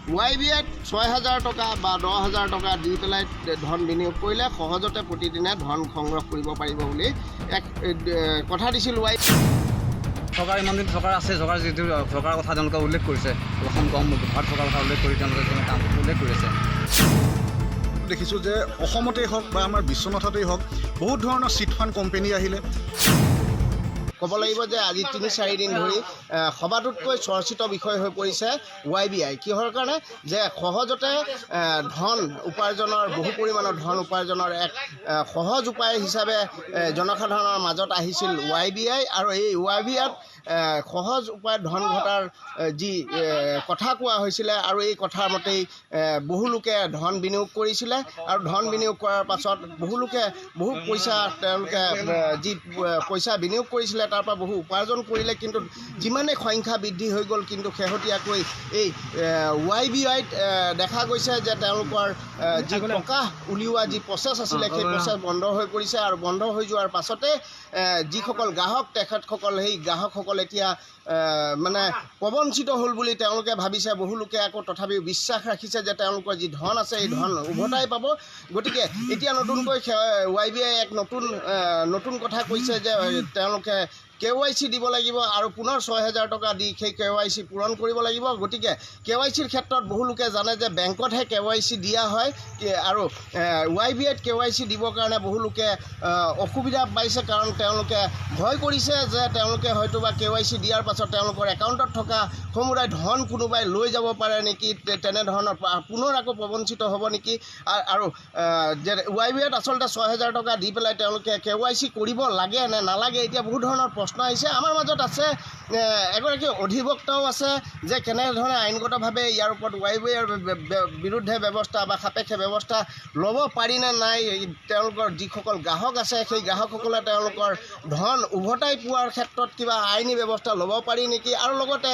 YBIত 6,000 টকা বা 10,000 টকা দি পেলাই ধন বিনিয়োগ কৰিলে সহজতে প্ৰতিদিনে ধন সংগ্ৰহ কৰিব পাৰিব বুলি এক কথা দিছিল চৰকাৰ ইমান দিন চৰকাৰ আছে, চৰকাৰ যিটো চৰকাৰৰ কথা তেওঁলোকে উল্লেখ কৰিছে, অসম কম ভাৰত চৰকাৰৰ কথা উল্লেখ কৰি তেওঁলোকে কাম উল্লেখ কৰিছে। দেখিছোঁ যে অসমতেই হওক বা আমাৰ বিশ্বনাথতেই হওক বহুত ধৰণৰ চিট ফাণ্ড কোম্পানী আহিলে। ক'ব লাগিব যে আজি ৩-৪ দিন ধৰি সবাতোতকৈ চৰ্চিত বিষয় হৈ পৰিছে YBI। কিহৰ কাৰণে? যে সহজতে ধন উপাৰ্জনৰ বহু পৰিমাণৰ ধন উপাৰ্জনৰ এক সহজ উপায় হিচাপে জনসাধাৰণৰ মাজত আহিছিল YBI, আৰু এই YBIত সহজ উপায়ত ধন ঘটাৰ যি কথা কোৱা হৈছিলে আৰু এই কথাৰ মতেই বহু লোকে ধন বিনিয়োগ কৰিছিলে, আৰু ধন বিনিয়োগ কৰাৰ পাছত বহু পইচা তেওঁলোকে যি পইচা বিনিয়োগ কৰিছিলে তাৰ পৰা বহু উপাৰ্জন কৰিলে। কিন্তু যিমানেই সংখ্যা বৃদ্ধি হৈ গ'ল, কিন্তু শেহতীয়াকৈ এই YBIত দেখা গৈছে যে তেওঁলোকৰ যি টকা উলিওৱা যি প্ৰচেছ আছিলে সেই প্ৰচেছ বন্ধ হৈ পৰিছে, আৰু বন্ধ হৈ যোৱাৰ পাছতে যিসকল গ্ৰাহক তেখেতসকল সেই গ্ৰাহকসকল এতিয়া মানে প্ৰবঞ্চিত হ'ল বুলি তেওঁলোকে ভাবিছে। বহু লোকে আকৌ তথাপিও বিশ্বাস ৰাখিছে যে তেওঁলোকৰ যি ধন আছে এই ধন উভতাই পাব। গতিকে এতিয়া নতুনকৈ YBI এক নতুন কথা কৈছে যে তেওঁলোকে KYC দিব লাগিব আৰু পুনৰ 6,000 টকা দি সেই KYC পূৰণ কৰিব লাগিব। গতিকে KYCৰ ক্ষেত্ৰত বহু লোকে জানে যে বেংকতহে KYC দিয়া হয়, আৰু YBIত KYC দিবৰ কাৰণে বহু লোকে অসুবিধা পাইছে, কাৰণ তেওঁলোকে ভয় কৰিছে যে তেওঁলোকে হয়তোবা KYC দিয়াৰ পাছত তেওঁলোকৰ একাউণ্টত থকা সমুদায় ধন কোনোবাই লৈ যাব পাৰে নেকি, তেনেধৰণৰ পুনৰ আকৌ প্ৰবঞ্চিত হ'ব নেকি। আৰু যে YBIত আচলতে 6,000 টকা দি পেলাই তেওঁলোকে KYC কৰিব লাগে নে নালাগে, এতিয়া বহু ধৰণৰ প্ৰশ্ন আহিছে। আমাৰ মাজত আছে এগৰাকী অধিবক্তাও আছে যে কেনেধৰণে আইনগতভাৱে ইয়াৰ ওপৰত YBIৰ বিৰুদ্ধে ব্যৱস্থা বা সাপেক্ষে ব্যৱস্থা ল'ব পাৰি নে নাই, তেওঁলোকৰ যিসকল গ্ৰাহক আছে সেই গ্ৰাহকসকলে তেওঁলোকৰ ধন উভতাই পোৱাৰ ক্ষেত্ৰত কিবা আইনী ব্যৱস্থা ল'ব পাৰি নেকি, আৰু লগতে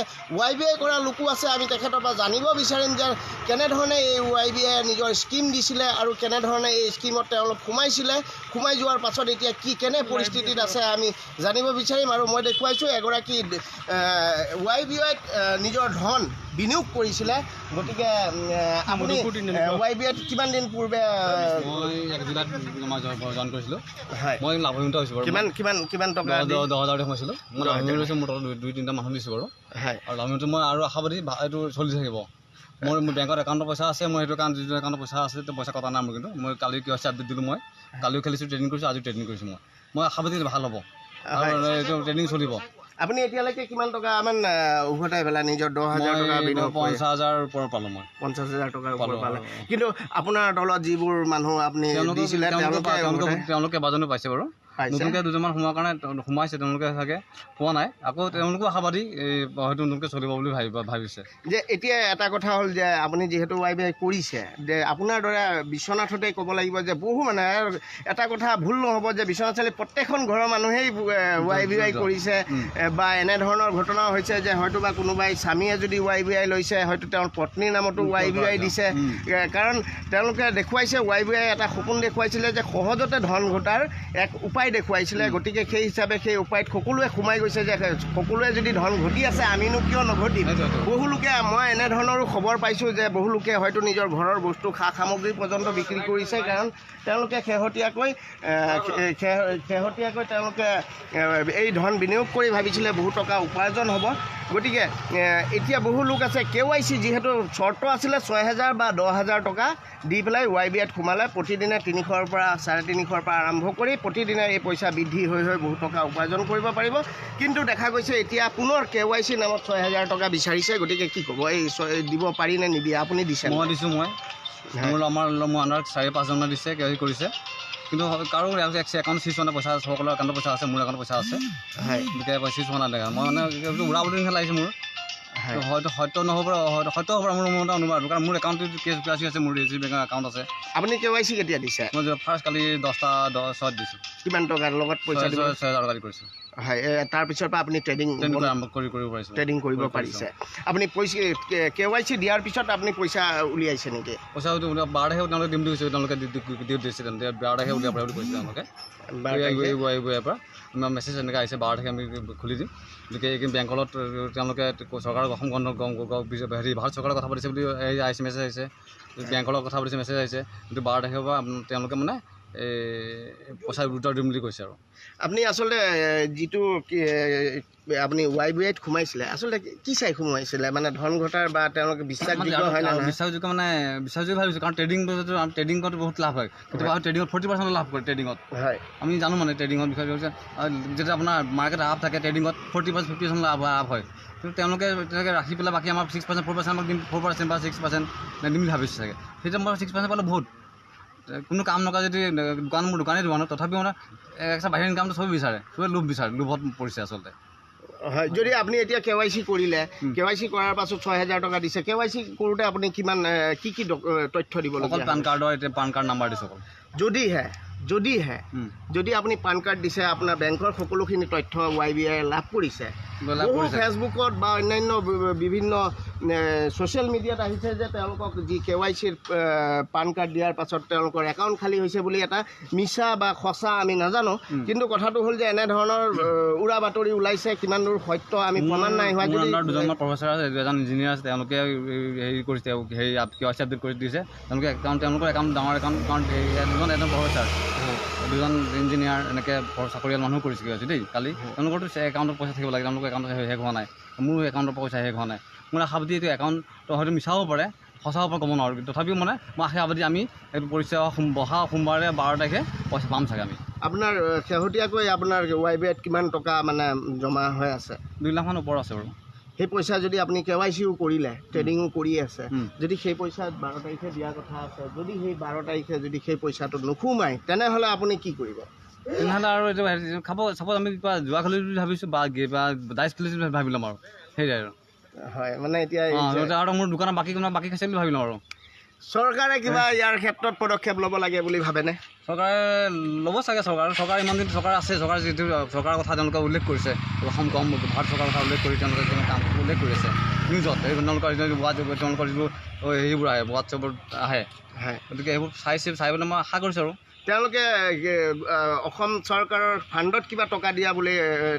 YBI কৰা লোকো আছে। আমি তেখেতৰ পৰা জানিব বিচাৰিম যে কেনেধৰণে এই YBIয়ে নিজৰ স্কিম দিছিলে আৰু কেনেধৰণে এই স্কিমত তেওঁলোক সোমাই যোৱাৰ পাছত এতিয়া কেনে পৰিস্থিতিত আছে আমি জানিব বিচাৰিম। আৰু মই দেখুৱাইছোঁ এগৰাকী YBIত নিজৰ ধন বিনিয়োগ কৰিছিলে। গতিকে আপুনি YBIত কিমান দিন পূৰ্বে? মই 1 জুলাইত জইন কৰিছিলোঁ। হয়, মই লাভান্বিত হৈছোঁ বাৰু। কিমান টকা? 10,000 সোমাইছিলোঁ। মই লাভান্বিত হৈছোঁ, মোৰ 2-3টা মানুহ দিছোঁ বাৰু। হয়, আৰু লাভান্বিত মই আৰু আশাবাদী এইটো চলি থাকিব। মোৰ বেংকত একাউণ্টৰ পইচা আছে, মই সেইটো কাৰণ যিটো একাউণ্টৰ পইচা আছে সেইটো পইচা কটা নাই মোৰ। কিন্তু মই কালি KYC আপডেট দিলোঁ, মই কালিও খেলিছোঁ, ট্ৰেডিং কৰিছোঁ, আজিও ট্ৰেডিং কৰিছোঁ। মই আশাবাদী ভাল হ'ব আৰু এইটো ট্ৰেডিং চলিব। আপুনি এতিয়ালৈকে কিমান টকামান উভতাই পেলাই নিজৰ 10,000 টকা বিনিয়োগ? 50,000 ওপৰত পালোঁ মই। 50,000 টকাৰ ওপৰত পালে। কিন্তু আপোনাৰ দলত যিবোৰ মানুহ আপুনি দিছিলে তেওঁলোকে কেইবাজনো পাইছে বাৰু। নতুনকৈ 2জনমান সোমোৱাৰ কাৰণে সোমাইছে, তেওঁলোকে চাগে পোৱা নাই। আকৌ তেওঁলোকো আশাবাদী হয়তো নতুনকৈ চলিব বুলি ভাবিছে। যে এতিয়া এটা কথা হ'ল যে আপুনি যিহেতু YBI কৰিছে, যে আপোনাৰ দৰে বিশ্বনাথতে ক'ব লাগিব যে বহু মানে এটা কথা ভুল নহ'ব যে বিশ্বনাথ চাৰিআলি প্ৰত্যেকখন ঘৰৰ মানুহেই YBI কৰিছে, বা এনেধৰণৰ ঘটনাও হৈছে যে হয়তো বা কোনোবাই স্বামীয়ে যদি YBI লৈছে, হয়তো তেওঁৰ পত্নীৰ নামতো YBI দিছে। কাৰণ তেওঁলোকে দেখুৱাইছে, YBI এটা সপোন দেখুৱাইছিলে যে সহজতে ধন ঘটাৰ এক উপায় দেখুৱাইছিলে। গতিকে সেই হিচাপে সেই উপায়ত সকলোৱে সোমাই গৈছে যে সকলোৱে যদি ধন ঘটি আছে আমিনো কিয় নঘটিম। বহু লোকে, মই এনেধৰণৰো খবৰ পাইছোঁ যে বহু লোকে হয়তো নিজৰ ঘৰৰ বস্তু সা সামগ্ৰী পৰ্যন্ত বিক্ৰী কৰিছে, কাৰণ তেওঁলোকে শেহতীয়াকৈ তেওঁলোকে এই ধন বিনিয়োগ কৰি ভাবিছিলে বহু টকা উপাৰ্জন হ'ব। গতিকে এতিয়া বহু লোক আছে KYC যিহেতু চৰ্ত আছিলে 6,000 বা 10,000 টকা দি পেলাই YBIত সোমালে। প্ৰতিদিনে 300ৰ পৰা 350ৰ পৰা আৰম্ভ কৰি প্ৰতিদিনে এই পইচা বৃদ্ধি হৈ বহু টকা উপাৰ্জন কৰিব পাৰিব। কিন্তু দেখা গৈছে এতিয়া পুনৰ KYC নামত 6,000 টকা বিচাৰিছে। গতিকে কি ক'ব, এই দিব পাৰি নে নিদিয়ে? আপুনি দিছে? মই দিছোঁ। মোৰ আণ্ডাৰত 4-5জনে দিছে, KYC কৰিছে। কিন্তু কাৰো একাউণ্ট চিজ হোৱা নাই, পইচা সকলোৰে একাউণ্টত পইচা আছে, মোৰ একাউণ্টত পইচা আছে। হয়, চিজ হোৱা নাই। মই মানে উৰা বুলি লাগিছে মোৰ। হয়তো সত্য নহ'ব, সত্য হ'ব মোৰ মতে অনুমান, কাৰণ মোৰ একাউণ্টত KYC আছে, মোৰ SBI বেংকৰ একাউণ্ট আছে। আপুনি KYC কেতিয়া দিছে? মই ফাৰ্ষ্ট কালি 10:06 দিছোঁ। কিমান টকাৰ লগত পইচা? 6,000 টকা কৰিছোঁ। হয়, তাৰপিছৰ পৰা আপুনি ট্ৰেডিং কৰিব পাৰিছে। আপুনি পইচা KYC দিয়াৰ পিছত আপুনি পইচা উলিয়াইছে নেকি? পইচা 12 তাৰিখে তেওঁলোকে দিম বুলি কৈছে, তেওঁলোকে দিছে, 12 তাৰিখে উলিয়াব বুলি কৈছে তেওঁলোকে YBIৰ পৰা। মেছেজ এনেকৈ আহিছে 12 তাৰিখে আমি খুলি দিম। গতিকে এই বেংকত তেওঁলোকে চৰকাৰৰ অসম হেৰি ভাৰত চৰকাৰৰ কথা পাতিছে বুলি আহিছে মেছেজ আহিছে, বেংকৰ কথা পাতিছে মেছেজ আহিছে, কিন্তু 12 তাৰিখৰ পৰা তেওঁলোকে মানে পইচা উত্তৰ দিম বুলি কৈছে। আৰু আপুনি আচলতে যিটো আপুনি YBIত সোমাইছিলে আচলতে কি চাই সোমাইছিলে, মানে ধন ঘটাৰ বা তেওঁলোকে বিশ্বাসযোগ্য হয় না? বিশ্বাসযোগ্য মানে বিশ্বাসযোগ্য ভাবিছোঁ, কাৰণ ট্ৰেডিঙত বহুত লাভ হয়। কেতিয়াবা ট্ৰেডিঙত 40% লাভ কৰে ট্ৰেডিঙত। হয়, আমি জানো মানে ট্ৰেডিঙৰ বিষয়ে যেতিয়া আপোনাৰ মাৰ্কেট আপ থাকে ট্ৰেডিঙত 40% 50% লাভ হয়। কিন্তু তেওঁলোকে তেনেকৈ ৰাখি পেলাই বাকী আমাৰ 6% 4% আমাক দিম, 4% বা 6% দিম বুলি ভাবিছে চাগে। সেইটো মই 6% পালে বহুত, কোনো কাম নকৰা যদি মোৰ দোকানেই দোকানত, তথাপিও মানে একটা বাহিৰৰ ইনকামটো চবেই বিচাৰে, চবেই লোভত পৰিছে আচলতে। হয়, যদি আপুনি এতিয়া KYC কৰিলে, KYC কৰাৰ পাছত 6,000 টকা দিছে, KYC কৰোঁতে আপুনি কিমান কি তথ্য দিব লাগে? অকল পান কাৰ্ডৰ এতিয়া পান কাৰ্ড নাম্বাৰ দিছোঁ অকল। যদি আপুনি পান কাৰ্ড দিছে, আপোনাৰ বেংকৰ সকলোখিনি তথ্য YBI লাভ কৰিছে। বহু ফেচবুকত বা অন্যান্য বিভিন্ন ছ'চিয়েল মিডিয়াত আহিছে যে তেওঁলোকক যি KYCৰ পান কাৰ্ড দিয়াৰ পাছত তেওঁলোকৰ একাউণ্ট খালী হৈছে বুলি এটা মিছা বা সঁচা আমি নাজানো, কিন্তু কথাটো হ'ল যে এনেধৰণৰ উৰা বাতৰি ওলাইছে। কিমান দূৰ সত্য আমি প্ৰমাণ নাই হোৱা। যদি দুজনমান প্ৰফেচাৰ আছে, এজন ইঞ্জিনিয়াৰ আছে, তেওঁলোকে হেৰি কৰিছে, হেৰি KYC আপডেট কৰি দিছে তেওঁলোকৰ একাউণ্ট ডাঙৰ একাউণ্ট এজন প্ৰফেচাৰ, দুজন ইঞ্জিনিয়াৰ এনেকৈ চাকৰিয়াল মানুহ কৰিছে KYC দেই। কালি তেওঁলোকৰতো একাউণ্টত পইচা থাকিব লাগে, তেওঁলোকৰ একাউণ্টত শেষ হোৱা নাই, মোৰ একাউণ্টৰ পইচা শেষ হোৱা নাই। মোৰ আশাবাদী এইটো একাউণ্টটো হয়তো মিছাও পাৰে, সঁচাও পাৰে, ক'ব নোৱাৰোঁ। তথাপিও মানে মই আশাবাদী আমি এইটো পৰিচয় সোমবাৰে 12 তাৰিখে পইচা পাম চাগে আমি। আপোনাৰ শেহতীয়াকৈ আপোনাৰ YBIত কিমান টকা মানে জমা হৈ আছে? 2 লাখমান ওপৰত আছে বাৰু। সেই পইচা যদি আপুনি KYCও কৰিলে, ট্ৰেডিঙো কৰি আছে, যদি সেই পইচা 12 তাৰিখে দিয়াৰ কথা আছে, যদি সেই 12 তাৰিখে যদি সেই পইচাটো নোসোমায়, তেনেহ'লে আপুনি কি কৰিব? তেনেহ'লে আৰু এইটো খাব চাপ'জ আমি কিবা যোৱা খেলি বুলি ভাবিছোঁ বা ডাইচ খেলিছোঁ বুলি ভাবি ল'ম আৰু সেইয়াই আৰু। হয়, মানে এতিয়া আৰু মোৰ দোকানত বাকী খাইছে বুলি ভাবি লওঁ আৰু। চৰকাৰে কিবা ইয়াৰ ক্ষেত্ৰত পদক্ষেপ ল'ব লাগে বুলি ভাবেনে? চৰকাৰে ল'ব চাগে। চৰকাৰ ইমান দিন চৰকাৰ আছে, যিটো চৰকাৰৰ কথা তেওঁলোকে উল্লেখ কৰিছে, অসম ভাৰত চৰকাৰৰ কথা উল্লেখ কৰি তেওঁলোকে কাম উল্লেখ কৰি আছে নিউজত। তেওঁলোকৰ যিবোৰ হেৰিবোৰ আহে, হোৱাটছএপত আহে, গতিকে সেইবোৰ চাই পেলাই মই আশা কৰিছোঁ। আৰু তেওঁলোকে অসম চৰকাৰৰ ফাণ্ডত কিবা টকা দিয়া বুলি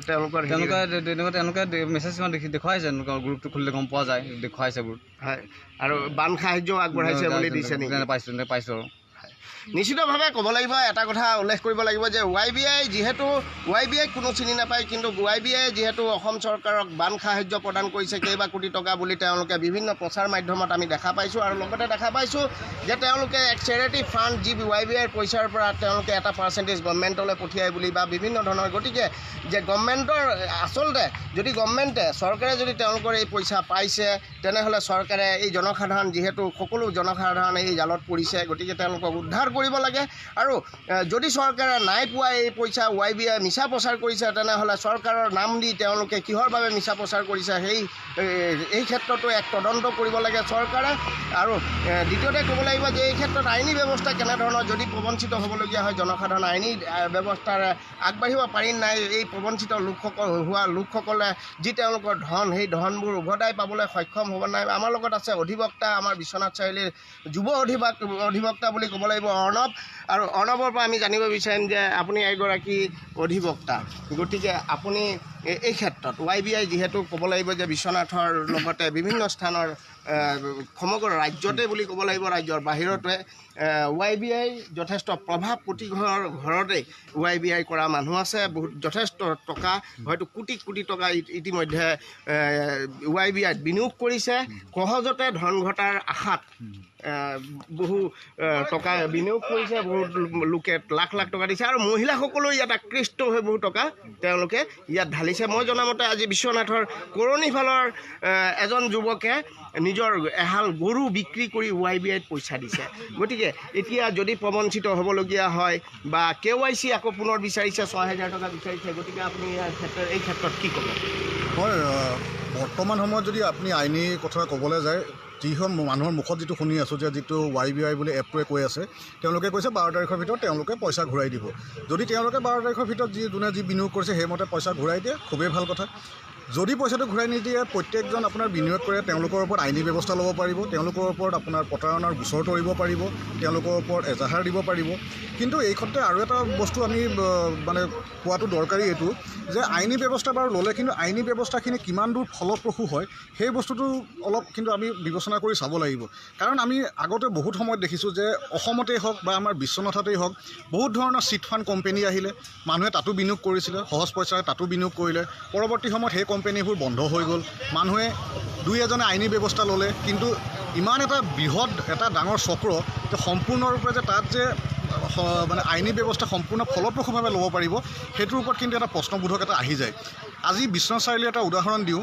তেওঁলোকে মেছেজ দেখুৱাইছে, গ্ৰুপটো খুলিলে গম পোৱা যায়, দেখুৱাইছে এইবোৰ। হয়, আৰু বান সাহায্য আগবঢ়াইছে বুলি দিছে নেকি? পাইছোঁ আৰু নিশ্চিতভাৱে ক'ব লাগিব, এটা কথা উল্লেখ কৰিব লাগিব যে YBI কোনো চিনি নাপায়, কিন্তু YBI যিহেতু অসম চৰকাৰক বান সাহায্য প্ৰদান কৰিছে কেইবা কোটি টকা বুলি তেওঁলোকে বিভিন্ন প্ৰচাৰ মাধ্যমত আমি দেখা পাইছোঁ। আৰু লগতে দেখা পাইছোঁ যে তেওঁলোকে এক চেৰিটি ফাণ্ড যি YBIৰ পইচাৰ পৰা তেওঁলোকে এটা পাৰ্চেণ্টেজ গভৰ্ণমেণ্টলৈ পঠিয়াই বুলি বা বিভিন্ন ধৰণৰ। গতিকে যে গভৰ্ণমেণ্টৰ আচলতে যদি চৰকাৰে যদি তেওঁলোকৰ এই পইচা পাইছে, তেনেহ'লে চৰকাৰে এই জনসাধাৰণ, যিহেতু সকলো জনসাধাৰণ এই জালত পৰিছে, গতিকে তেওঁলোকক উদ্ধাৰ কৰিব লাগে। আৰু যদি চৰকাৰে নাই পোৱা এই পইচা, YBI মিছা প্ৰচাৰ কৰিছে, তেনেহ'লে চৰকাৰৰ নাম দি তেওঁলোকে কিহৰ বাবে মিছা প্ৰচাৰ কৰিছে এই ক্ষেত্ৰতো এক তদন্ত কৰিব লাগে চৰকাৰে। আৰু দ্বিতীয়তে ক'ব লাগিব যে এই ক্ষেত্ৰত আইনী ব্যৱস্থা কেনেধৰণৰ, যদি প্ৰবঞ্চিত হ'বলগীয়া হয় জনসাধাৰণ, আইনী ব্যৱস্থাৰে আগবাঢ়িব পাৰি নাই। এই প্ৰবঞ্চিত লোকসকলে যি তেওঁলোকৰ ধন, সেই ধনবোৰ উভতাই পাবলৈ সক্ষম হ'ব নাই। আমাৰ লগত আছে অধিবক্তা, আমাৰ বিশ্বনাথ চাৰিআলিৰ যুৱ অধিবক্তা বুলি ক'ব লাগিব অৰ্ণৱ। আৰু অৰ্ণৱৰ পৰা আমি জানিব বিচাৰিম যে আপুনি এগৰাকী অধিবক্তা, গতিকে আপুনি এই ক্ষেত্ৰত YBI যিহেতু ক'ব লাগিব যে বিশ্বনাথৰ লগতে বিভিন্ন স্থানৰ সমগ্ৰ ৰাজ্যতে বুলি ক'ব লাগিব, ৰাজ্যৰ বাহিৰতে YBI যথেষ্ট প্ৰভাৱ, প্ৰতি ঘৰতে YBI কৰা মানুহ আছে, যথেষ্ট টকা, হয়তো কোটি কোটি টকা ইতিমধ্যে YBIত বিনিয়োগ কৰিছে। সহজতে ধন ঘটাৰ আশাত বহু টকা বিনিয়োগ কৰিছে, বহুত লোকে লাখ লাখ টকা দিছে, আৰু মহিলাসকলেও ইয়াত আকৃষ্ট হৈ বহু টকা তেওঁলোকে ইয়াত ঢালিছে। মই জনামতে আজি বিশ্বনাথৰ কৰণীফালৰ এজন যুৱকে নিজৰ এহাল গৰু বিক্ৰী কৰি YBIত পইচা দিছে। গতিকে এতিয়া যদি প্ৰবঞ্চিত হ'বলগীয়া হয় বা KYC আকৌ পুনৰ বিচাৰিছে, 6,000 টকা বিচাৰিছে, গতিকে আপুনি এই ক্ষেত্ৰত কি ক'ব? হয়, বৰ্তমান সময়ত যদি আপুনি আইনী কথা ক'বলৈ যায়, যিখন মানুহৰ মুখত যিটো শুনি আছোঁ যে যিটো YBI বুলি এপটোৱে কৈ আছে, তেওঁলোকে কৈছে 12 তাৰিখৰ ভিতৰত তেওঁলোকে পইচা ঘূৰাই দিব। যদি তেওঁলোকে 12 তাৰিখৰ ভিতৰত যোনে যি বিনিয়োগ কৰিছে সেইমতে পইচা ঘূৰাই দিয়ে, খুবেই ভাল কথা। যদি পইচাটো ঘূৰাই নিদিয়ে প্ৰত্যেকজন আপোনাৰ বিনিয়োগ কৰে তেওঁলোকৰ ওপৰত আইনী ব্যৱস্থা ল'ব পাৰিব, তেওঁলোকৰ ওপৰত আপোনাৰ প্ৰতাৰণাৰ গোচৰ তৰিব পাৰিব, তেওঁলোকৰ ওপৰত এজাহাৰ দিব পাৰিব। কিন্তু এই ক্ষেত্ৰত আৰু এটা বস্তু আমি মানে কোৱাটো দৰকাৰী এইটো যে আইনী ব্যৱস্থা বাৰু ল'লে কিন্তু আইনী ব্যৱস্থাখিনি কিমান দূৰ ফলপ্ৰসূ হয় সেই বস্তুটো অলপ কিন্তু আমি বিবেচনা কৰি চাব লাগিব। কাৰণ আমি আগতে বহুত সময়ত দেখিছোঁ যে অসমতেই হওক বা আমাৰ বিশ্বনাথতেই হওক বহুত ধৰণৰ চিট ফাণ্ড কোম্পেনী আহিলে, মানুহে তাতো বিনিয়োগ কৰিছিলে, সহজ পইচাৰে তাতো বিনিয়োগ কৰিলে। পৰৱৰ্তী সময়ত সেই কোম্পেনীবোৰ বন্ধ হৈ গ'ল, মানুহে দুই এজনে আইনী ব্যৱস্থা ল'লে, কিন্তু ইমান এটা বৃহৎ এটা ডাঙৰ চক্ৰ যে সম্পূৰ্ণৰূপে যে তাত যে মানে আইনী ব্যৱস্থা সম্পূৰ্ণ ফলপ্ৰসূভাৱে ল'ব পাৰিব সেইটোৰ ওপৰত কিন্তু এটা প্ৰশ্নবোধক এটা আহি যায়। আজি বিশ্বনাথ চাৰিআলিৰ এটা উদাহৰণ দিওঁ।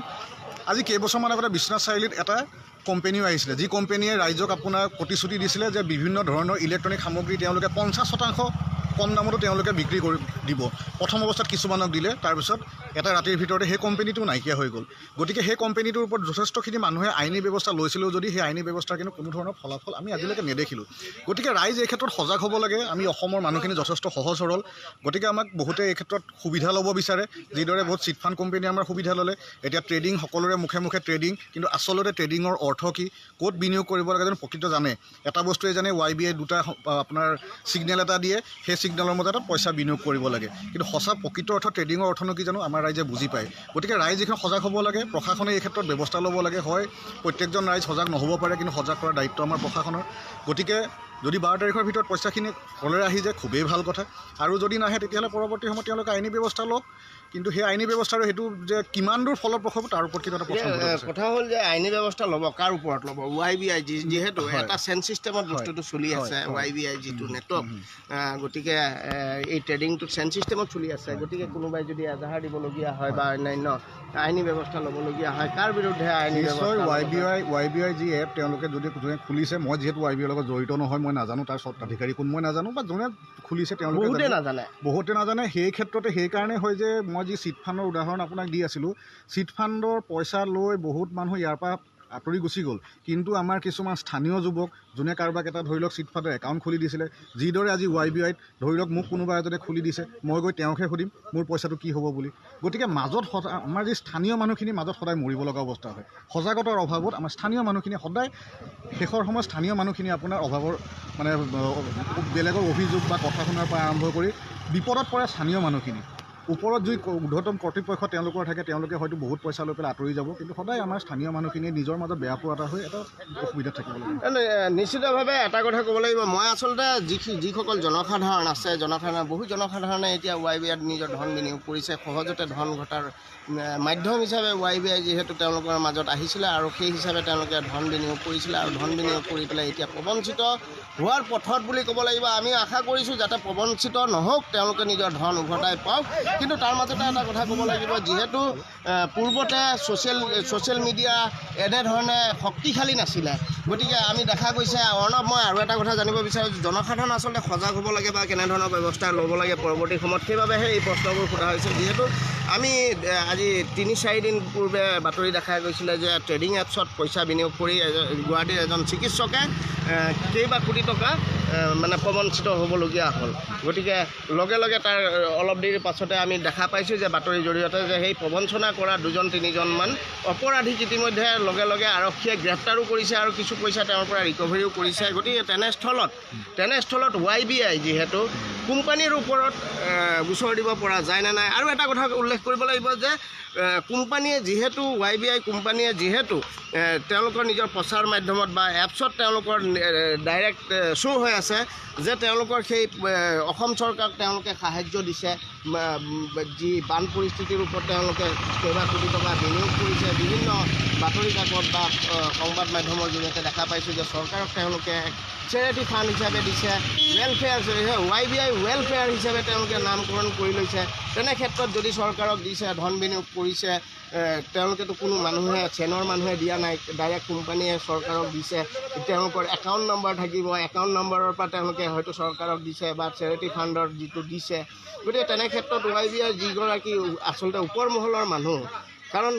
আজি কেইবছৰমান আগতে বিশ্বনাথ চাৰিআলিত এটা কোম্পেনীও আহিছিলে, যি কোম্পেনীয়ে ৰাইজক আপোনাৰ প্ৰতিশ্ৰুতি দিছিলে যে বিভিন্ন ধৰণৰ ইলেক্ট্ৰনিক সামগ্ৰী তেওঁলোকে 50% কম দামতো তেওঁলোকে বিক্ৰী কৰি দিব। প্ৰথম অৱস্থাত কিছুমানক দিলে, তাৰপিছত এটা ৰাতিৰ ভিতৰতে সেই কোম্পেনীটো নাইকিয়া হৈ গ'ল। গতিকে সেই কোম্পেনীটোৰ ওপৰত যথেষ্টখিনি মানুহে আইনী ব্যৱস্থা লৈছিলেও যদি সেই আইনী ব্যৱস্থাৰ কিন্তু কোনো ধৰণৰ ফলাফল আমি আজিলৈকে নেদেখিলোঁ। গতিকে ৰাইজ এই ক্ষেত্ৰত সজাগ হ'ব লাগে। আমি অসমৰ মানুহখিনি যথেষ্ট সহজ সৰল, গতিকে আমাক বহুতে এই ক্ষেত্ৰত সুবিধা ল'ব বিচাৰে। যিদৰে বহুত চিট ফাণ্ড কোম্পেনীয়ে আমাৰ সুবিধা ল'লে, এতিয়া ট্ৰেডিং সকলোৰে মুখে মুখে ট্ৰেডিং, কিন্তু আচলতে ট্ৰেডিঙৰ অৰ্থ কি, ক'ত বিনিয়োগ কৰিব লাগে যেন প্ৰকৃত জানে। এটা বস্তুৱে জানে YBI দুটা আপোনাৰ ছিগনেল এটা দিয়ে, সেই ছিগনেলৰ মতে এটা পইচা বিনিয়োগ কৰিব লাগে, কিন্তু সঁচা প্ৰকৃত অৰ্থ ট্ৰেডিঙৰ অৰ্থনো কি জানো আমাৰ ৰাইজে বুজি পায়। গতিকে ৰাইজ এইখন সজাগ হ'ব লাগে, প্ৰশাসনে এই ক্ষেত্ৰত ব্যৱস্থা ল'ব লাগে। হয় প্ৰত্যেকজন ৰাইজ সজাগ নহ'ব পাৰে, কিন্তু সজাগ কৰাৰ দায়িত্ব আমাৰ প্ৰশাসনৰ। গতিকে যদি 12 তাৰিখৰ ভিতৰত পইচাখিনি ঘৰলৈ আহি যায় খুবেই ভাল কথা, আৰু যদি নাহে তেতিয়াহ'লে পৰৱৰ্তী সময়ত তেওঁলোকে আইনী ব্যৱস্থা লওক। কিন্তু সেই আইনী ব্যৱস্থাৰো সেইটো যে কিমান দূৰ ফলপ্ৰসূ তাৰ ওপৰত কিবা এটা প্ৰশ্ন কথা হ'ল যে আইনী ব্যৱস্থা ল'ব, কাৰ ওপৰত ল'ব? YBI যিহেতু এটা চেন ছিষ্টেমত বস্তুটো চলি আছে, YBI যিটো নেটৱৰ্ক, গতিকে এই ট্ৰেডিংটো চেন ছিষ্টেমত চলি আছে। গতিকে কোনোবাই যদি এজাহাৰ দিবলগীয়া হয় বা অন্যান্য আইনী ব্যৱস্থা ল'বলগীয়া হয়, কাৰ বিৰুদ্ধে আইনী ব্যৱস্থা? YBI যি এপ তেওঁলোকে যদি যোনে খুলিছে, মই যিহেতু YBI লগত জড়িত নহয়, মই নাজানো তাৰ স্বত্বাধিকাৰী কোন মই নাজানো, বা যোনে খুলিছে তেওঁলোকে বহুতে নাজানে। সেই ক্ষেত্ৰতে সেইকাৰণে হয় যে মই যি চিট ফাণ্ডৰ উদাহৰণ আপোনাক দি আছিলোঁ, চিট ফাণ্ডৰ পইচা লৈ বহুত মানুহ ইয়াৰ পৰা আঁতৰি গুচি গ'ল। কিন্তু আমাৰ কিছুমান স্থানীয় যুৱক যোনে কাৰোবাক এটা ধৰি লওক চিট ফাণ্ডৰ একাউণ্ট খুলি দিছিলে, যিদৰে আজি YBIত ধৰি লওক মোক কোনোবা এজনে খুলি দিছে, মই গৈ তেওঁকহে সুধিম মোৰ পইচাটো কি হ'ব বুলি। গতিকে মাজত আমাৰ যি স্থানীয় মানুহখিনিৰ মাজত সদায় মৰিব লগা অৱস্থা হয়। সজাগতাৰ অভাৱত আমাৰ স্থানীয় মানুহখিনি সদায় শেষৰ সময়ত স্থানীয় মানুহখিনি আপোনাৰ অভাৱৰ মানে বেলেগৰ অভিযোগ বা কথা শুনাৰ পৰা আৰম্ভ কৰি বিপদত পৰে স্থানীয় মানুহখিনি। ওপৰত যি ঊৰ্ধ্বতম কৰ্তৃপক্ষ তেওঁলোকৰ থাকে, তেওঁলোকে হয়তো বহুত পইচা লৈ পেলাই আঁতৰি যাব, কিন্তু সদায় আমাৰ স্থানীয় মানুহখিনিয়ে নিজৰ মাজত বেয়া পোৱা এটা হৈ এটা অসুবিধাত থাকিব লাগে। নিশ্চিতভাৱে এটা কথা ক'ব লাগিব, মই আচলতে যিসকল জনসাধাৰণ আছে, বহু জনসাধাৰণে এতিয়া YBIত নিজৰ ধন বিনিয়োগ কৰিছে, সহজতে ধন ঘটাৰ মাধ্যম হিচাপে YBI যিহেতু তেওঁলোকৰ মাজত আহিছিলে, আৰু সেই হিচাপে তেওঁলোকে ধন বিনিয়োগ কৰিছিলে, আৰু ধন বিনিয়োগ কৰি পেলাই এতিয়া প্ৰবঞ্চিত হোৱাৰ পথত বুলি ক'ব লাগিব। আমি আশা কৰিছোঁ যাতে প্ৰবঞ্চিত নহওক, তেওঁলোকে নিজৰ ধন উভতাই পাওক। কিন্তু তাৰ মাজতে এটা কথা ক'ব লাগিব, যিহেতু পূৰ্বতে ছ'চিয়েল মিডিয়া এনেধৰণে শক্তিশালী নাছিলে, গতিকে আমি দেখা গৈছে অৰ্ণৱ, মই আৰু এটা কথা জানিব বিচাৰোঁ, জনসাধাৰণ আচলতে সজাগ হ'ব লাগে বা কেনেধৰণৰ ব্যৱস্থা ল'ব লাগে পৰৱৰ্তী সময়ত, সেইবাবেহে এই প্ৰশ্নবোৰ সোধা হৈছে। যিহেতু আমি আজি 3-4 দিন পূৰ্বে বাতৰি দেখা গৈছিলে যে ট্ৰেডিং এপছত পইচা বিনিয়োগ কৰি গুৱাহাটীৰ এজন চিকিৎসকে কেইবা কোটি টকা মানে প্ৰবঞ্চিত হ'বলগীয়া হ'ল। গতিকে লগে লগে তাৰ অলপ দেৰিৰ পাছতে আমি দেখা পাইছোঁ যে বাতৰিৰ জৰিয়তে যে সেই প্ৰবঞ্চনা কৰা 2-3জনমান অপৰাধীক ইতিমধ্যে লগে লগে আৰক্ষীয়ে গ্ৰেপ্তাৰো কৰিছে, আৰু কিছু পইচা তেওঁৰ পৰা ৰিকভাৰীও কৰিছে। গতিকে তেনেস্থলত YBI যিহেতু কোম্পানীৰ ওপৰত গোচৰ দিব পৰা যায় নে নাই। আৰু এটা কথা উল্লেখ কৰিব লাগিব যে কোম্পানীয়ে যিহেতু YBI কোম্পানীয়ে যিহেতু তেওঁলোকৰ নিজৰ প্ৰচাৰ মাধ্যমত বা এপছত তেওঁলোকৰ ডাইৰেক্ট শ্ব' হৈ আছে যে তেওঁলোকৰ সেই অসম চৰকাৰক তেওঁলোকে সাহাৰ্য দিছে, যি বান পৰিস্থিতিৰ ওপৰত তেওঁলোকে কেইবা কোটি টকা বিনিয়োগ কৰিছে। বিভিন্ন বাতৰি কাকত বা সংবাদ মাধ্যমৰ জৰিয়তে দেখা পাইছোঁ যে চৰকাৰক তেওঁলোকে চেৰিটি ফাণ্ড হিচাপে দিছে, ৱেলফেয়াৰ YBI ৱেলফেয়াৰ হিচাপে তেওঁলোকে নামকৰণ কৰি লৈছে। তেনে ক্ষেত্ৰত যদি চৰকাৰক দিছে, ধন বিনিয়োগ কৰিছে, তেওঁলোকেতো কোনো মানুহে চেনৰ মানুহে দিয়া নাই, ডাইৰেক্ট কোম্পানীয়ে চৰকাৰক দিছে। তেওঁলোকৰ একাউণ্ট নম্বৰ থাকিব, একাউণ্ট নম্বৰৰ পৰা তেওঁলোকে হয়তো চৰকাৰক দিছে বা চেৰিটি ফাণ্ডৰ যিটো দিছে। গতিকে তেনে ক্ষেত্ৰত YBI যিগৰাকী আচলতে ওপৰ মহলৰ মানুহ, কাৰণ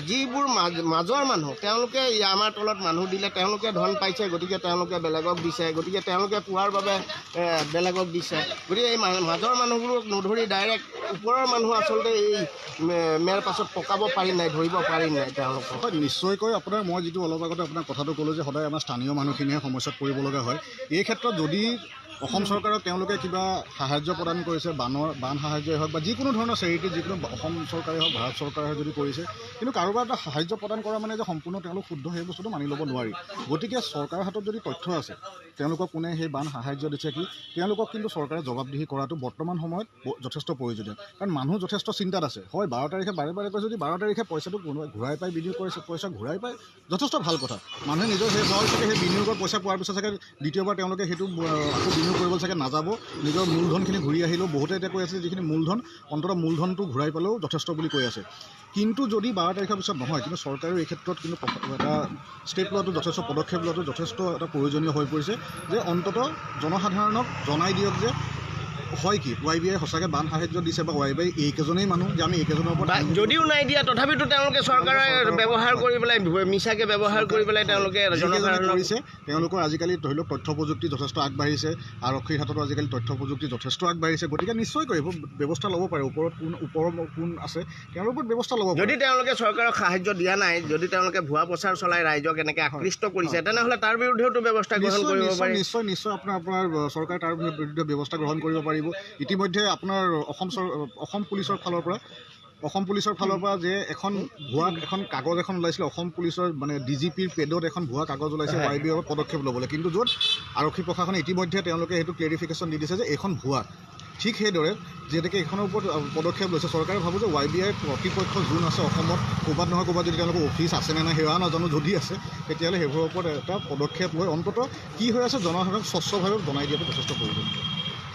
যিবোৰ মাজৰ মানুহ তেওঁলোকে আমাৰ তলত মানুহ দিলে তেওঁলোকে ধন পাইছে, গতিকে তেওঁলোকে বেলেগক দিছে, গতিকে তেওঁলোকে পোৱাৰ বাবে বেলেগক দিছে। গতিকে এই মাজৰ মানুহবোৰক নধৰি ডাইৰেক্ট ওপৰৰ মানুহ আচলতে এই মেৰ পাছত পকাব পাৰি নাই, ধৰিব পাৰি নাই তেওঁলোকক। হয়, নিশ্চয়কৈ আপোনাৰ মই যিটো অলপ আগতে আপোনাক কথাটো ক'লোঁ যে সদায় আমাৰ স্থানীয় মানুহখিনিয়ে সমস্যাত পৰিব লগা হয়। এই ক্ষেত্ৰত যদি অসম চৰকাৰক তেওঁলোকে কিবা সাহায্য প্ৰদান কৰিছে, বান সাহায্যই হওক বা যিকোনো ধৰণৰ চেৰিটি, যিকোনো অসম চৰকাৰে হওক, ভাৰত চৰকাৰে হওক যদি কৰিছে, কিন্তু কাৰোবাৰ এটা সাহায্য প্ৰদান কৰা মানে যে সম্পূৰ্ণ তেওঁলোক শুদ্ধ সেই বস্তুটো মানি ল'ব নোৱাৰি। গতিকে চৰকাৰৰ হাতত যদি তথ্য আছে তেওঁলোকক কোনে সেই বান সাহায্য দিছে কি, তেওঁলোকক কিন্তু চৰকাৰে জবাবদিহি কৰাটো বৰ্তমান সময়ত যথেষ্ট প্ৰয়োজনীয়। কাৰণ মানুহ যথেষ্ট চিন্তাত আছে। হয়, 12 তাৰিখে বাৰে বাৰে কৈছে, যদি 12 তাৰিখে পইচাটো কোনোবাই ঘূৰাই পাই, বিনিয়োগ কৰিছে, পইচা ঘূৰাই পায়, যথেষ্ট ভাল কথা। মানুহে নিজৰ সেই চাগে সেই বিনিয়োগৰ পইচা পোৱাৰ পিছত চাগে দ্বিতীয়বাৰ তেওঁলোকে সেইটো আকৌ বিনিয়োগ কৰিবলৈ চাগে নাযাব। নিজৰ মূলধনখিনি ঘূৰি আহিলেও বহুতে এতিয়া কৈ আছে যিখিনি মূলধন, অন্ততঃ মূলধনটো ঘূৰাই পালেও যথেষ্ট বুলি কৈ আছে। কিন্তু যদি 12 তাৰিখৰ পিছত নহয়, কিন্তু চৰকাৰেও এই ক্ষেত্ৰত কিন্তু এটা ষ্টেপ লোৱাটো যথেষ্ট, পদক্ষেপ লোৱাটো যথেষ্ট এটা প্ৰয়োজনীয় হৈ পৰিছে যে অন্ততঃ জনসাধাৰণক জনাই দিয়ক যে হয় কি YBI সঁচাকৈ বান সাহায্য দিছে বা YBI এইকেইজনেই মানুহ যে আমি এইকেইজনৰ ওপৰত যদিও নাই দিয়া তথাপিতো তেওঁলোকে চৰকাৰে ব্যৱহাৰ কৰি পেলাই মিছাকৈ ব্যৱহাৰ কৰি পেলাই তেওঁলোকে কৰিছে। তেওঁলোকৰ আজিকালি ধৰি লওক তথ্য প্ৰযুক্তি যথেষ্ট আগবাঢ়িছে, আৰক্ষীৰ হাততো আজিকালি তথ্য প্ৰযুক্তি যথেষ্ট আগবাঢ়িছে। গতিকে নিশ্চয় কৰিব ব্যৱস্থা ল'ব পাৰে। ওপৰত কোন আছে তেওঁলোকৰ ওপৰত ব্যৱস্থা ল'ব পাৰে। যদি তেওঁলোকে চৰকাৰক সাহায্য দিয়া নাই, যদি তেওঁলোকে ভুৱা প্ৰচাৰ চলাই ৰাইজক এনেকৈ আকৃষ্ট কৰিছে, তেনেহ'লে তাৰ বিৰুদ্ধেও ব্যৱস্থা গ্ৰহণ কৰিব পাৰে। নিশ্চয় আপোনাৰ চৰকাৰে তাৰ বিৰুদ্ধে ব্যৱস্থা গ্ৰহণ কৰিব পাৰিব। ইতিমধ্যে আপোনাৰ অসম পুলিচৰ ফালৰ পৰা যে এখন কাগজ এখন ওলাইছিলে, অসম পুলিচৰ মানে DGPৰ পেডত এখন ভুৱা কাগজ ওলাইছে YBI পদক্ষেপ ল'বলৈ, কিন্তু য'ত আৰক্ষী প্ৰশাসনে ইতিমধ্যে তেওঁলোকে সেইটো ক্লেৰিফিকেশ্যন দি দিছে যে এইখন ভুৱা। ঠিক সেইদৰে যিহেতুকে এইখনৰ ওপৰত পদক্ষেপ লৈছে চৰকাৰে, ভাবোঁ যে YBI কৰ্তৃপক্ষ যোন আছে অসমত, ক'ৰবাত নহয় ক'ৰবাত যদি তেওঁলোকৰ অফিচ আছে নে নাই সেয়া নাজানো, যদি আছে তেতিয়াহ'লে সেইবোৰৰ ওপৰত এটা পদক্ষেপ লৈ অন্ততঃ কি হৈ আছে জনসাধাৰণক স্বচ্ছভাৱে জনাই দিয়াটো যথেষ্ট প্ৰয়োজন।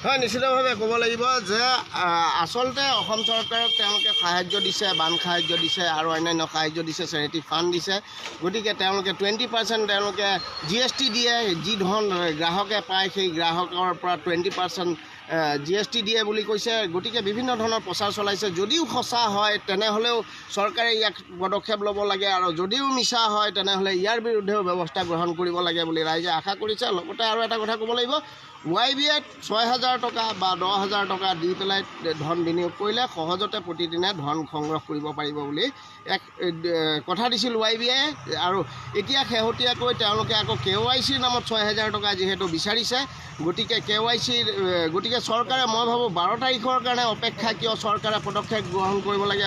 হয়, নিশ্চিতভাৱে ক'ব লাগিব যে আচলতে অসম চৰকাৰক তেওঁলোকে সাহায্য দিছে, বান সাহায্য দিছে আৰু অন্যান্য সাহায্য দিছে, চেৰিটি ফাণ্ড দিছে। গতিকে তেওঁলোকে 20% তেওঁলোকে GST দিয়ে, যি ধন গ্ৰাহকে পায় সেই গ্ৰাহকৰ পৰা 20% GST দিয়ে বুলি কৈছে। গতিকে বিভিন্ন ধৰণৰ প্ৰচাৰ চলাইছে। যদিও সঁচা হয় তেনেহ'লেও চৰকাৰে ইয়াক পদক্ষেপ ল'ব লাগে, আৰু যদিও মিছা হয় তেনেহ'লে ইয়াৰ বিৰুদ্ধেও ব্যৱস্থা গ্ৰহণ কৰিব লাগে বুলি ৰাইজে আশা কৰিছে। লগতে আৰু এটা কথা ক'ব লাগিব, YBIত 6,000 টকা বা 10,000 টকা দি পেলাই ধন বিনিয়োগ কৰিলে সহজতে প্ৰতিদিনে ধন সংগ্ৰহ কৰিব পাৰিব বুলি এক কথা দিছিল YBIয়ে। আৰু এতিয়া শেহতীয়াকৈ তেওঁলোকে আকৌ KYCৰ নামত 6,000 টকা যিহেতু বিচাৰিছে, গতিকে গতিকে চৰকাৰে, মই ভাবোঁ 12 তাৰিখৰ কাৰণে অপেক্ষা কিয়, চৰকাৰে পদক্ষেপ গ্ৰহণ কৰিব লাগে,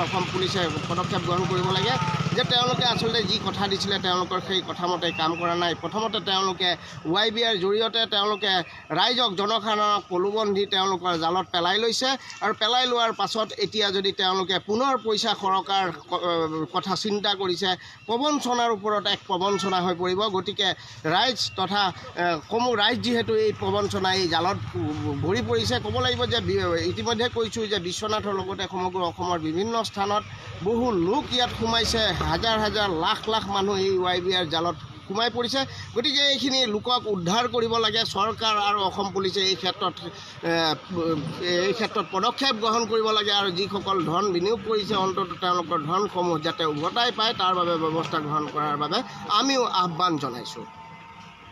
অসম পুলিচে পদক্ষেপ গ্ৰহণ কৰিব লাগে যে তেওঁলোকে আচলতে যি কথা দিছিলে তেওঁলোকৰ সেই কথামতে কাম কৰা নাই। প্ৰথমতে তেওঁলোকে YBIৰ জৰিয়তে তেওঁলোকে ৰাইজক, জনসাধাৰণক প্ৰলোভন দি তেওঁলোকৰ জালত পেলাই লৈছে, আৰু পেলাই লোৱাৰ পাছত এতিয়া যদি তেওঁলোকে পুনৰ পইচা সৰকাৰ কথা চিন্তা কৰিছে, প্ৰবঞ্চনাৰ ওপৰত এক প্ৰবঞ্চনা হৈ পৰিব। গতিকে ৰাইজ তথা ৰাইজ যিহেতু এই প্ৰবঞ্চনা, এই জালত ভৰি পৰিছে, ক'ব লাগিব যে ইতিমধ্যে কৈছোঁ যে বিশ্বনাথৰ লগতে সমগ্ৰ অসমৰ বিভিন্ন স্থানত বহু লোক ইয়াত সোমাইছে, হাজাৰ হাজাৰ লাখ লাখ মানুহ এই YBIৰ জালত সোমাই পৰিছে। গতিকে এইখিনি লোকক উদ্ধাৰ কৰিব লাগে চৰকাৰ আৰু অসম পুলিচে এই ক্ষেত্ৰত পদক্ষেপ গ্ৰহণ কৰিব লাগে, আৰু যিসকল ধন বিনিয়োগ কৰিছে অন্ততঃ তেওঁলোকৰ ধনসমূহ যাতে উভতাই পায় তাৰ বাবে ব্যৱস্থা গ্ৰহণ কৰাৰ বাবে আমিও আহ্বান জনাইছোঁ।